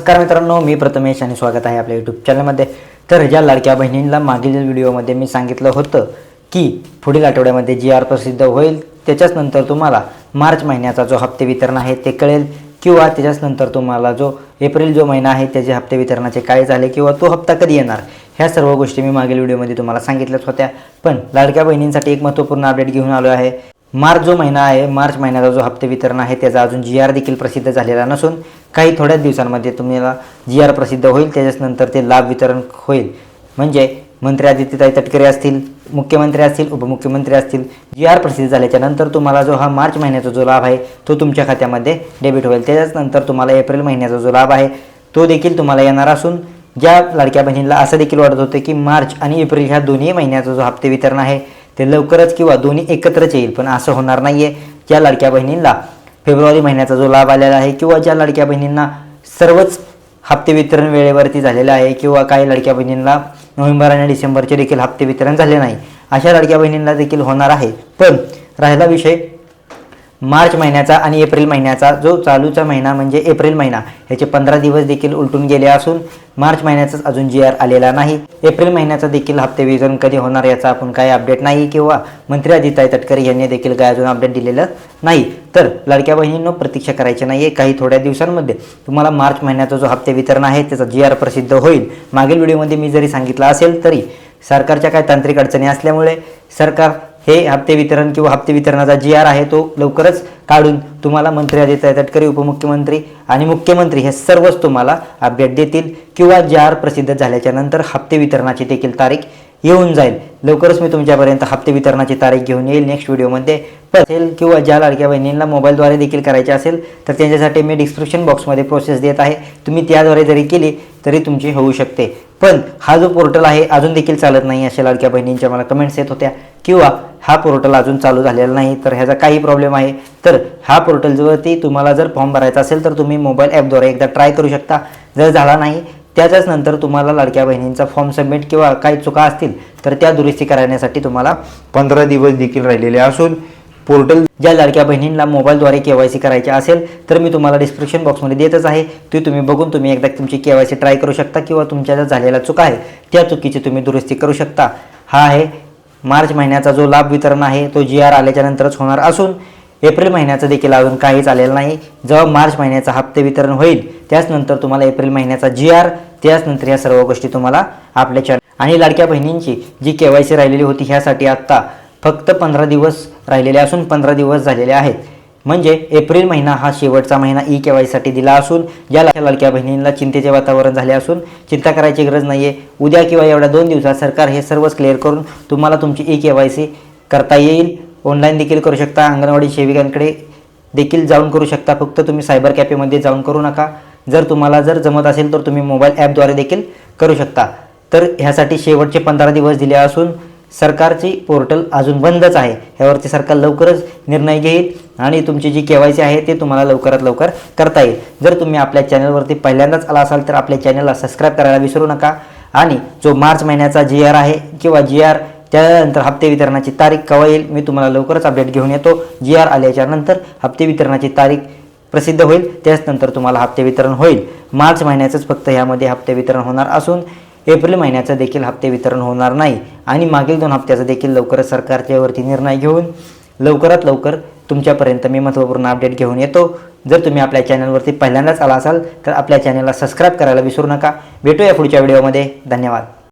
नमस्कार मित्रांनो, मी प्रथमेश आणि स्वागत आहे आपल्या यूट्यूब चॅनलमध्ये। तर ज्या लाडक्या बहिणींना मागील व्हिडिओमध्ये मी सांगितलं होतं की पुढील आठवड्यामध्ये जी आर प्रसिद्ध होईल, त्याच्याच नंतर तुम्हाला मार्च महिन्याचा जो हप्ते वितरण आहे ते कळेल किंवा त्याच्याच नंतर तुम्हाला जो एप्रिल जो महिना आहे त्याचे हप्ते वितरणाचे काय झाले किंवा तो हप्ता कधी येणार, ह्या सर्व गोष्टी मी मागील व्हिडिओमध्ये तुम्हाला सांगितल्याच होत्या। पण लाडक्या बहिणींसाठी एक महत्त्वपूर्ण अपडेट घेऊन आलो आहे। मार्च जो महिना आहे, मार्च महिन्याचा जो हप्ते वितरण आहे त्याचा अजून जी आर देखील प्रसिद्ध झालेला नसून काही थोड्याच दिवसांमध्ये तुम्हाला जी आर प्रसिद्ध होईल, त्याच्यानंतर ते लाभ वितरण होईल। म्हणजे मंत्री आदित्यताई तटकरे असतील, मुख्यमंत्री असतील, उपमुख्यमंत्री असतील, जी आर प्रसिद्ध झाल्याच्या नंतर तुम्हाला जो हा मार्च महिन्याचा जो लाभ आहे तो तुमच्या खात्यामध्ये डेबिट होईल। त्याच्यानंतर तुम्हाला एप्रिल महिन्याचा जो लाभ आहे तो देखील तुम्हाला येणार असून ज्या लाडक्या बहिणींना असं देखील वाटत होते की मार्च आणि एप्रिल ह्या दोन्ही महिन्याचा जो हप्ते वितरण आहे ते लवकरच किंवा दोन्ही एकत्रच येईल, पण असं होणार नाही आहे। ज्या लाडक्या बहिणींना फेब्रुवारी महिन्याचा जो लाभ आलेला आहे किंवा ज्या लाडक्या बहिणींना सर्वच हप्ते वितरण वेळेवरती झालेलं आहे किंवा काही लाडक्या बहिणींना नोव्हेंबर आणि डिसेंबरचे देखील हप्ते वितरण झाले नाही, अशा लाडक्या बहिणींना देखील होणार आहे। पण राहिला विषय मार्च महिन्याचा आणि एप्रिल महिन्याचा, जो चालूचा महिना म्हणजे एप्रिल महिना, ह्याचे 15 दिवस देखील उलटून गेले असून मार्च महिन्याचाच अजून जी आर आलेला नाही। एप्रिल महिन्याचा देखील हप्ते वितरण कधी होणार याचा आपण काही अपडेट नाही किंवा मंत्री आदित्यताई तटकरे यांनी देखील काय अजून अपडेट दिलेलं नाही। तर लाडक्या बहिणींनो, प्रतीक्षा करायची नाही आहे। काही थोड्या दिवसांमध्ये तुम्हाला मार्च महिन्याचा जो हप्ते वितरण आहे त्याचा जी आर प्रसिद्ध होईल। मागील व्हिडिओमध्ये मी जरी सांगितलं असेल तरी सरकारच्या काही तांत्रिक अडचणी असल्यामुळे सरकार हे हप्ते वितरण किंवा हप्ते वितरणाचा जी आर आहे तो लवकरच काढून तुम्हाला मंत्री आदित्यताई तटकरे, उपमुख्यमंत्री आणि मुख्यमंत्री हे सर्वच तुम्हाला अपडेट देतील किंवा जी आर प्रसिद्ध झाल्याच्या नंतर हप्ते वितरणाची देखील तारीख येऊन जाईल। लवकरच मी तुमच्यापर्यंत हप्ते वितरणाची तारीख घेऊन येईल नेक्स्ट व्हिडिओमध्ये। असेल किंवा ज्या लाडक्या बहिणींना मोबाईलद्वारे देखील करायचे असेल तर त्यांच्यासाठी मी डिस्क्रिप्शन बॉक्समध्ये प्रोसेस देत आहे, तुम्ही त्याद्वारे जरी केली तरी तुमची होऊ शकते। पण हा जो पोर्टल आहे अजून देखील चालत नाही अशा लाडक्या बहिणींच्या मला कमेंट्स येत होत्या किंवा हा पोर्टल अजून चालू झालेला नाही, तर ह्याचा काही प्रॉब्लेम आहे तर हा पोर्टलवरती तुम्हाला जर फॉर्म भरायचा असेल तर तुम्ही मोबाईल ॲपद्वारे एकदा ट्राय करू शकता। जर झाला नाही त्याच्याच नंतर तुम्हाला लाडक्या बहिणींचा फॉर्म सबमिट किंवा काही चुका असतील तर त्या दुरुस्ती करण्यासाठी तुम्हाला 15 दिवस देखील राहिलेले असून पोर्टल ज्या लाडक्या बहिणींना मोबाईलद्वारे KYC करायचे असेल तर मी तुम्हाला डिस्क्रिप्शन बॉक्समध्ये देतच आहे, ते तुम्ही बघून तुम्ही एकदा तुमची KYC ट्राय करू शकता किंवा तुमच्या ज्या झालेल्या चुका आहे त्या चुकीची तुम्ही दुरुस्ती करू शकता। हा आहे मार्च महिन्याचा जो लाभ वितरण आहे तो जी आर आल्याच्या नंतरच होणार असून एप्रिल महिन्याचं देखील अजून काहीच आलेलं नाही। जेव्हा मार्च महिन्याचा हप्ते वितरण होईल त्याच नंतर तुम्हाला एप्रिल महिन्याचा जी आर, त्याच नंतर या सर्व गोष्टी तुम्हाला आपल्या चॅनल आणि लाडक्या बहिणींची जी KYC राहिलेली होती ह्यासाठी आत्ता फक्त 15 दिवस राहिलेले असून 15 दिवस झालेले आहेत। म्हणजे एप्रिल महिना हा शेवटचा महिना KYC साठी दिला असून ज्या लाडक्या बहिणींना चिंतेचे वातावरण झाले असून चिंता करायची गरज नाही आहे। उद्या किंवा एवढ्या 2 दिवसात सरकार हे सर्वच क्लिअर करून तुम्हाला तुमची KYC करता येईल। ऑनलाईन देखील करू शकता, अंगणवाडी सेविकांकडे देखील जाऊन करू शकता, फक्त तुम्ही सायबर कॅफेमध्ये जाऊन करू नका। जर तुम्हाला जमत असेल तर तुम्ही मोबाईल ॲपद्वारे देखील करू शकता। तर ह्यासाठी शेवटचे 15 दिवस दिले असून सरकारची पोर्टल अजून बंदच आहे, ह्यावरती सरकार लवकरच निर्णय घेईल आणि तुमची जी KYC आहे ते तुम्हाला लवकरात लवकर करता येईल। जर तुम्ही आपल्या चॅनलवरती पहिल्यांदाच आला असाल तर आपल्या चॅनलला सबस्क्राईब करायला विसरू नका आणि जो मार्च महिन्याचा जी आर आहे किंवा जी आर त्यानंतर हप्ते वितरणाची तारीख केव्हा येईल मी तुम्हाला लवकरच अपडेट घेऊन येतो। जी आर आल्याच्या नंतर हप्ते वितरणाची तारीख प्रसिद्ध होईल, त्याचनंतर तुम्हाला हप्ते वितरण होईल। मार्च महिन्याचंच फक्त ह्यामध्ये हप्ते वितरण होणार असून एप्रिल महिन्याचं देखील हप्ते वितरण होणार नाही आणि मागील 2 हप्त्याचं देखील लवकरच सरकारच्यावरती निर्णय घेऊन लवकरात लवकर तुमच्यापर्यंत मी महत्त्वपूर्ण अपडेट घेऊन येतो। जर तुम्ही आपल्या चॅनलवरती पहिल्यांदाच आला असाल तर आपल्या चॅनलला सबस्क्राईब करायला विसरू नका। भेटूया पुढच्या व्हिडिओमध्ये, धन्यवाद।